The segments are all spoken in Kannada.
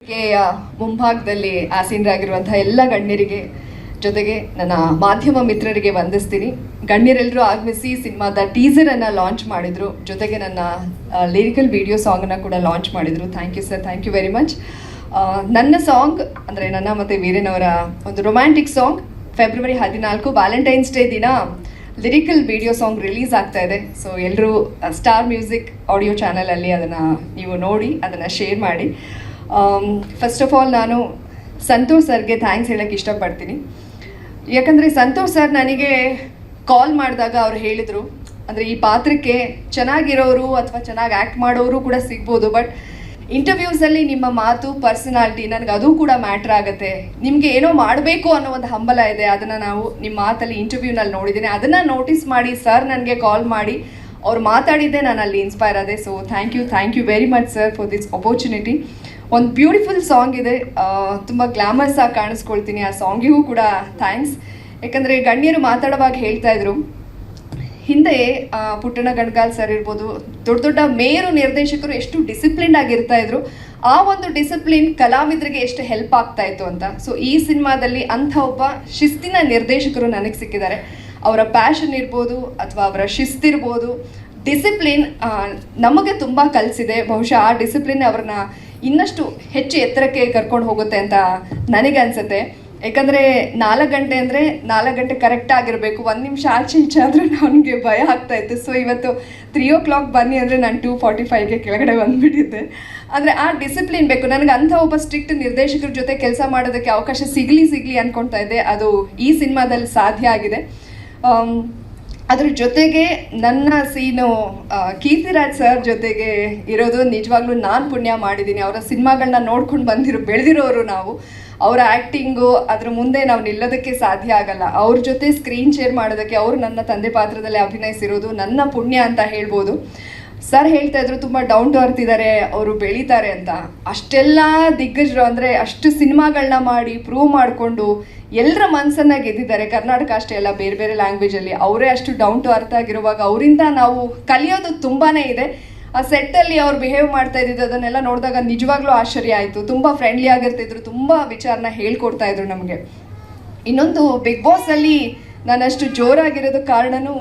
ವೇದಿಕೆಯ ಮುಂಭಾಗದಲ್ಲಿ ಆಸೀನರಾಗಿರುವಂತಹ ಎಲ್ಲ ಗಣ್ಯರಿಗೆ ಜೊತೆಗೆ ನನ್ನ ಮಾಧ್ಯಮ ಮಿತ್ರರಿಗೆ ವಂದಿಸ್ತೀನಿ. ಗಣ್ಯರೆಲ್ಲರೂ ಆಗಮಿಸಿ ಸಿನಿಮಾದ ಟೀಸರನ್ನು ಲಾಂಚ್ ಮಾಡಿದರು, ಜೊತೆಗೆ ನನ್ನ ಲಿರಿಕಲ್ ವಿಡಿಯೋ ಸಾಂಗನ್ನು ಕೂಡ ಲಾಂಚ್ ಮಾಡಿದರು. Thank you sir, thank you very much. ನನ್ನ ಸಾಂಗ್ ಅಂದರೆ ನನ್ನ ಮತ್ತು ವೀರೇನ್ ಅವರ ಒಂದು romantic song February 14 valentine's day ದಿನ ಲಿರಿಕಲ್ ವಿಡಿಯೋ ಸಾಂಗ್ ರಿಲೀಸ್ ಆಗ್ತಾ ಇದೆ. ಸೊ ಎಲ್ಲರೂ ಸ್ಟಾರ್ ಮ್ಯೂಸಿಕ್ ಆಡಿಯೋ ಚಾನಲಲ್ಲಿ ಅದನ್ನು ನೀವು ನೋಡಿ ಅದನ್ನು ಶೇರ್ ಮಾಡಿ. ಫಸ್ಟ್ ಆಫ್ ಆಲ್ ನಾನು ಸಂತೋಷ್ ಸರ್ಗೆ ಥ್ಯಾಂಕ್ಸ್ ಹೇಳೋಕ್ಕೆ ಇಷ್ಟಪಡ್ತೀನಿ. ಯಾಕಂದರೆ ಸಂತೋಷ್ ಸರ್ ನನಗೆ ಕಾಲ್ ಮಾಡಿದಾಗ ಅವ್ರು ಹೇಳಿದರು, ಅಂದರೆ ಈ ಪಾತ್ರಕ್ಕೆ ಚೆನ್ನಾಗಿರೋರು ಅಥವಾ ಚೆನ್ನಾಗಿ ಆ್ಯಕ್ಟ್ ಮಾಡೋರು ಕೂಡ ಸಿಗ್ಬೋದು, ಬಟ್ ಇಂಟರ್ವ್ಯೂಸಲ್ಲಿ ನಿಮ್ಮ ಮಾತು, ಪರ್ಸನಾಲಿಟಿ ನನಗೆ ಅದು ಕೂಡ ಮ್ಯಾಟ್ರ್ ಆಗುತ್ತೆ. ನಿಮಗೆ ಏನೋ ಮಾಡಬೇಕು ಅನ್ನೋ ಒಂದು ಹಂಬಲ ಇದೆ, ಅದನ್ನು ನಾವು ನಿಮ್ಮ ಮಾತಲ್ಲಿ ಇಂಟರ್ವ್ಯೂನಲ್ಲಿ ನೋಡಿದ್ದೀನಿ. ಅದನ್ನು ನೋಟಿಸ್ ಮಾಡಿ ಸರ್ ನನಗೆ ಕಾಲ್ ಮಾಡಿ ಅವ್ರು ಮಾತಾಡಿದ್ದೆ ನಾನು ಅಲ್ಲಿ ಇನ್ಸ್ಪೈರ್ ಆದೆ. So thank you very much sir for this opportunity. ಒಂದು ಬ್ಯೂಟಿಫುಲ್ ಸಾಂಗ್ ಇದೆ, ತುಂಬ ಗ್ಲಾಮರ್ಸ್ ಆಗಿ ಕಾಣಿಸ್ಕೊಳ್ತೀನಿ. ಆ ಸಾಂಗಿಗೂ ಕೂಡ ಥ್ಯಾಂಕ್ಸ್. ಯಾಕಂದರೆ ಗಣ್ಯರು ಮಾತಾಡುವಾಗ ಹೇಳ್ತಾ ಇದ್ರು, ಹಿಂದೆ ಪುಟ್ಟಣ ಗಣಗಾಲ್ ಸರ್ ಇರ್ಬೋದು, ದೊಡ್ಡ ದೊಡ್ಡ ಮೇರು ನಿರ್ದೇಶಕರು ಎಷ್ಟು ಡಿಸಿಪ್ಲಿನ್ಡ್ ಆಗಿರ್ತಾ ಇದ್ರು, ಆ ಒಂದು ಡಿಸಿಪ್ಲಿನ್ ಕಲಾವಿದರಿಗೆ ಎಷ್ಟು ಹೆಲ್ಪ್ ಆಗ್ತಾ ಇತ್ತು ಅಂತ. ಸೊ ಈ ಸಿನಿಮಾದಲ್ಲಿ ಅಂಥ ಒಬ್ಬ ಶಿಸ್ತಿನ ನಿರ್ದೇಶಕರು ನನಗೆ ಸಿಕ್ಕಿದ್ದಾರೆ. ಅವರ ಪ್ಯಾಷನ್ ಇರ್ಬೋದು ಅಥವಾ ಅವರ ಶಿಸ್ತಿರ್ಬೋದು, ಡಿಸಿಪ್ಲಿನ್ ನಮಗೆ ತುಂಬ ಕಲಿಸಿದೆ. ಬಹುಶಃ ಆ ಡಿಸಿಪ್ಲಿನ್ ಅವ್ರನ್ನ ಇನ್ನಷ್ಟು ಹೆಚ್ಚು ಎತ್ತರಕ್ಕೆ ಕರ್ಕೊಂಡು ಹೋಗುತ್ತೆ ಅಂತ ನನಗೆ ಅನಿಸುತ್ತೆ. ಯಾಕಂದರೆ 4 ಗಂಟೆ ಅಂದರೆ 4 ಗಂಟೆ ಕರೆಕ್ಟ್ ಆಗಿರಬೇಕು. 1 ನಿಮಿಷ ಆಚೆ ಈಚೆ ಆದರೆ ನನಗೆ ಭಯ ಆಗ್ತಾಯಿತ್ತು. ಸೊ ಇವತ್ತು 3 o'clock ಬನ್ನಿ ಅಂದರೆ ನಾನು 2:45ಗೆ ಕೆಳಗಡೆ ಬಂದುಬಿಟ್ಟಿದ್ದೆ. ಅಂದರೆ ಆ ಡಿಸಿಪ್ಲಿನ್ ಬೇಕು ನನಗೆ. ಅಂಥ ಒಬ್ಬ ಸ್ಟ್ರಿಕ್ಟ್ ನಿರ್ದೇಶಕರ ಜೊತೆ ಕೆಲಸ ಮಾಡೋದಕ್ಕೆ ಅವಕಾಶ ಸಿಗಲಿ ಅಂದ್ಕೊಳ್ತಾ ಇದ್ದೆ. ಅದು ಈ ಸಿನಿಮಾದಲ್ಲಿ ಸಾಧ್ಯ ಆಗಿದೆ. ಅದ್ರ ಜೊತೆಗೆ ನನ್ನ ಸೀನು ಕೀರ್ತಿರಾಜ್ ಸರ್ ಜೊತೆಗೆ ಇರೋದು ನಿಜವಾಗ್ಲೂ ನಾನು ಪುಣ್ಯ ಮಾಡಿದ್ದೀನಿ. ಅವರ ಸಿನಿಮಾಗಳನ್ನ ನೋಡ್ಕೊಂಡು ಬೆಳೆದಿರೋರು ನಾವು. ಅವರ ಆ್ಯಕ್ಟಿಂಗು ಅದ್ರ ಮುಂದೆ ನಾವು ನಿಲ್ಲೋದಕ್ಕೆ ಸಾಧ್ಯ ಆಗಲ್ಲ. ಅವ್ರ ಜೊತೆ ಸ್ಕ್ರೀನ್ ಶೇರ್ ಮಾಡೋದಕ್ಕೆ, ಅವರು ನನ್ನ ತಂದೆ ಪಾತ್ರದಲ್ಲಿ ಅಭಿನಯಿಸಿರೋದು ನನ್ನ ಪುಣ್ಯ ಅಂತ ಹೇಳ್ಬೋದು. ಸರ್ ಹೇಳ್ತಾ ಇದ್ರು ತುಂಬ ಡೌನ್ ಟು ಅರ್ತ್ ಇದ್ದಾರೆ, ಅವರು ಬೆಳೀತಾರೆ ಅಂತ. ಅಷ್ಟೆಲ್ಲ ದಿಗ್ಗಜರು ಅಂದರೆ ಅಷ್ಟು ಸಿನಿಮಾಗಳನ್ನ ಮಾಡಿ ಪ್ರೂವ್ ಮಾಡಿಕೊಂಡು ಎಲ್ಲರ ಮನಸ್ಸನ್ನು ಗೆದ್ದಿದ್ದಾರೆ. ಕರ್ನಾಟಕ ಅಷ್ಟೇ ಅಲ್ಲ, ಬೇರೆ ಬೇರೆ ಲ್ಯಾಂಗ್ವೇಜಲ್ಲಿ ಅವರೇ ಅಷ್ಟು ಡೌನ್ ಟು ಅರ್ತ್ ಆಗಿರುವಾಗ ಅವರಿಂದ ನಾವು ಕಲಿಯೋದು ತುಂಬಾ ಇದೆ. ಆ ಸೆಟ್ಟಲ್ಲಿ ಅವ್ರು ಬಿಹೇವ್ ಮಾಡ್ತಾ ಇದ್ದಿದ್ದು ಅದನ್ನೆಲ್ಲ ನೋಡಿದಾಗ ನಿಜವಾಗ್ಲೂ ಆಶ್ಚರ್ಯ ಆಯಿತು. ತುಂಬ ಫ್ರೆಂಡ್ಲಿ ಆಗಿರ್ತಿದ್ರು, ತುಂಬ ವಿಚಾರನ ಹೇಳ್ಕೊಡ್ತಾ ಇದ್ರು ನಮಗೆ. ಇನ್ನೊಂದು ಬಿಗ್ ಬಾಸಲ್ಲಿ ನಾನಷ್ಟು ಜೋರಾಗಿರೋದಕ್ಕೆ ಕಾರಣನೂ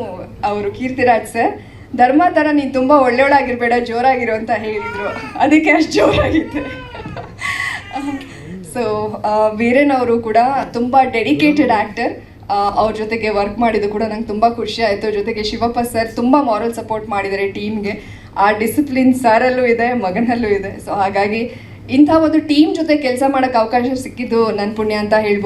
ಅವರು ಕೀರ್ತಿರಾಜ್ ಸರ್. ಧರ್ಮ ಥರ ನೀನು ತುಂಬ ಒಳ್ಳೆಯವಳಾಗಿರ್ಬೇಡ, ಜೋರಾಗಿರು ಅಂತ ಹೇಳಿದರು, ಅದಕ್ಕೆ ಅಷ್ಟು ಜೋರಾಗಿದ್ದೆ. ಸೊ ವೀರೇನ್ ಅವರು ಕೂಡ ತುಂಬ ಡೆಡಿಕೇಟೆಡ್ ಆ್ಯಕ್ಟರ್. ಅವ್ರ ಜೊತೆಗೆ ವರ್ಕ್ ಮಾಡಿದ್ದು ಕೂಡ ನಂಗೆ ತುಂಬ ಖುಷಿ ಆಯಿತು. ಜೊತೆಗೆ ಶಿವಪ್ಪ ಸರ್ ತುಂಬ ಮಾರಲ್ ಸಪೋರ್ಟ್ ಮಾಡಿದ್ದಾರೆ ಟೀಮ್ಗೆ. ಆ ಡಿಸಿಪ್ಲಿನ್ ಸರಲ್ಲೂ ಇದೆ, ಮಗನಲ್ಲೂ ಇದೆ. ಸೊ ಹಾಗಾಗಿ ಇಂಥ ಒಂದು ಟೀಮ್ ಜೊತೆ ಕೆಲಸ ಮಾಡೋಕ್ಕೆ ಅವಕಾಶ ಸಿಕ್ಕಿದ್ದು ನನ್ನ ಪುಣ್ಯ ಅಂತ ಹೇಳ್ಬೋದು.